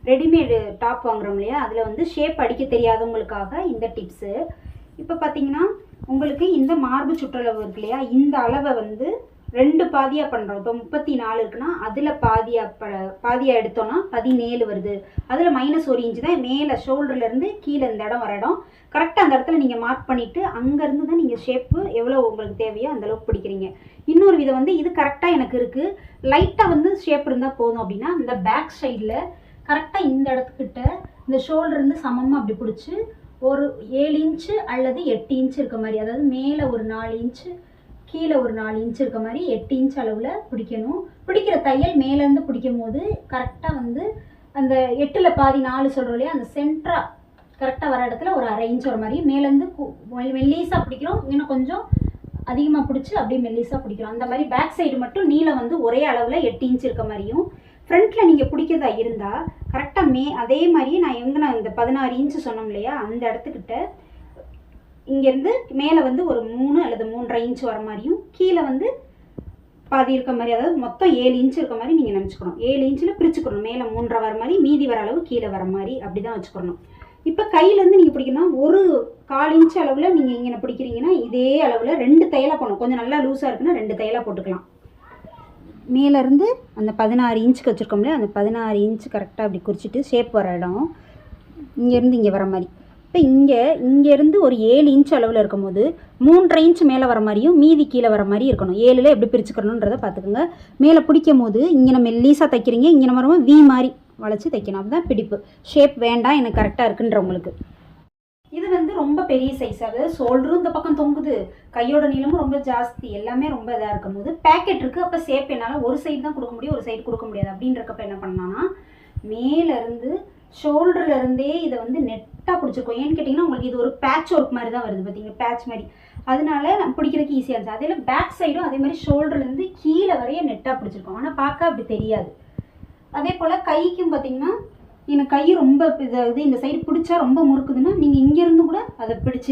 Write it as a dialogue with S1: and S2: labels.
S1: Readymade top வாங்குறோம் இல்லையா, அதில் வந்து ஷேப் அடிக்க தெரியாதவங்களுக்காக இந்த டிப்ஸு. இப்போ பார்த்தீங்கன்னா உங்களுக்கு இந்த மார்பு சுற்றளவு இருக்கு இல்லையா, இந்த அளவை வந்து 2 பாதியாக பண்ணுறோம். இப்போ 34 இருக்குன்னா அதில் பாதியாக எடுத்தோன்னா 17 வருது. அதில் -1 இன்ச்சு தான் மேலே ஷோல்டர்லேருந்து கீழே இந்த இடம் வர இடம். கரெக்டாக அந்த இடத்துல நீங்கள் மார்க் பண்ணிவிட்டு அங்கேருந்து தான் நீங்கள் ஷேப்பு எவ்வளோ உங்களுக்கு தேவையோ அந்தளவுக்கு பிடிக்கிறீங்க. இன்னொரு விதம் வந்து இது கரெக்டாக எனக்கு இருக்குது, லைட்டாக வந்து ஷேப் இருந்தால் போதும் அப்படின்னா, இந்த பேக் சைடில் கரெக்டாக இந்த இடத்துக்கிட்ட இந்த ஷோல்டர்லேருந்து சமமாக அப்படி பிடிச்சி ஒரு 7 இன்ச்சு அல்லது 8 இன்ச்சு இருக்க மாதிரி, அதாவது மேலே ஒரு 4 இன்ச்சு கீழே ஒரு 4 இன்ச்சு இருக்க மாதிரி 8 இன்ச் அளவில் பிடிக்கணும். பிடிக்கிற தையல் மேலேருந்து பிடிக்கும் போது கரெக்டாக வந்து அந்த 8ல் பாதி 4 சொல்கிறோம் இல்லையா, அந்த சென்டராக கரெக்டாக வர இடத்துல ஒரு 1/2 இன்ச் வர மாதிரி மேலேருந்து மெல்லீஸாக பிடிக்கிறோம். இன்னும் கொஞ்சம் அதிகமாக பிடிச்சி அப்படியே மெல்லீஸாக பிடிக்கிறோம். அந்த மாதிரி பேக் சைடு மட்டும் நீளம் வந்து ஒரே அளவில் 8 இன்ச் இருக்க மாதிரியும், ஃப்ரண்ட்டில் நீங்கள் பிடிக்கிறதா இருந்தால் கரெக்டாக அதே மாதிரி நான் இந்த 16 இன்ச்சு சொன்னோம் இல்லையா, அந்த இடத்துக்கிட்ட இங்கேருந்து மேலே வந்து ஒரு 3 அல்லது 3.5 இன்ச் வர மாதிரியும், கீழே வந்து பாதி இருக்க மாதிரி, அதாவது மொத்தம் 7 இன்ச் இருக்க மாதிரி நீங்கள் நினச்சிக்கணும். 7 இன்ச்சில் பிரிச்சுக்கணும். மேலே 3.5 வர மாதிரி, மீதி வர அளவு கீழே வர மாதிரி அப்படி தான் வச்சுக்கணும். இப்போ கையிலேருந்து நீங்கள் பிடிக்கணும், ஒரு 1/4 இன்ச் அளவில் நீங்கள் இங்கே பிடிக்கிறீங்கன்னா இதே அளவில் 2 தையலாக போடணும். கொஞ்சம் நல்லா லூஸாக இருக்குன்னா 2 தையலாக போட்டுக்கலாம். மேலேருந்து அந்த 16 இன்ச்சுக்கு வச்சுருக்கோம்ல, அந்த 16 இன்ச்சு கரெக்டாக அப்படி குறிச்சிட்டு ஷேப் வர இடம் இங்கேருந்து இங்கே வர மாதிரி. இப்போ இங்கேருந்து ஒரு 7 இன்ச் அளவில் இருக்கும்போது 3.5 இன்ச் மேலே வர மாதிரியும் மீதி கீழே வர மாதிரி இருக்கணும். 7ல் எப்படி பிரிச்சுக்கணுன்றதை பார்த்துக்கோங்க. மேலே பிடிக்கும் போது இங்கே நம்ம மெல்லீஸாக தைக்கிறீங்க, இங்கே நம்ம ரொம்ப வி மாதிரி வளைச்சி தைக்கணும். அப்போ பிடிப்பு ஷேப் வேண்டாம் எனக்கு கரெக்டாக இருக்குன்றவங்களுக்கு. இது வந்து ரொம்ப பெரிய சைஸ், அதாவது ஷோல்டரும் இந்த பக்கம் தொங்குது, கையோட நீளமும் ரொம்ப ஜாஸ்தி, எல்லாமே ரொம்ப இதாக இருக்கும் போது பேக்கெட் இருக்குது. அப்போ ஷேப் என்னால் ஒரு சைடு தான் கொடுக்க முடியும், ஒரு சைடு கொடுக்க முடியாது. அப்படின்றக்கப்ப என்ன பண்ணலான்னா, மேலேருந்து ஷோல்டர்லேருந்தே இதை வந்து நெட்டாக பிடிச்சிருக்கோம். ஏன்னு கேட்டிங்கன்னா உங்களுக்கு இது ஒரு பேட்ச் ஒர்க் மாதிரி தான் வருது பார்த்தீங்க, பேட்ச் மாதிரி. அதனால நம்ம பிடிக்கிறதுக்கு ஈஸியாக இருந்துச்சு. அதில் பேக் சைடும் அதே மாதிரி ஷோல்டர்லேருந்து கீழே வரைய நெட்டாக பிடிச்சிருக்கோம். ஆனால் பார்க்க அப்படி தெரியாது. அதே போல் கைக்கும் பார்த்தீங்கன்னா எனக்கு கை ரொம்ப இதாகுது, இந்த சைடு பிடிச்சா ரொம்ப முறுக்குதுன்னா நீங்கள் இங்கேருந்து கூட அதை பிடிச்சி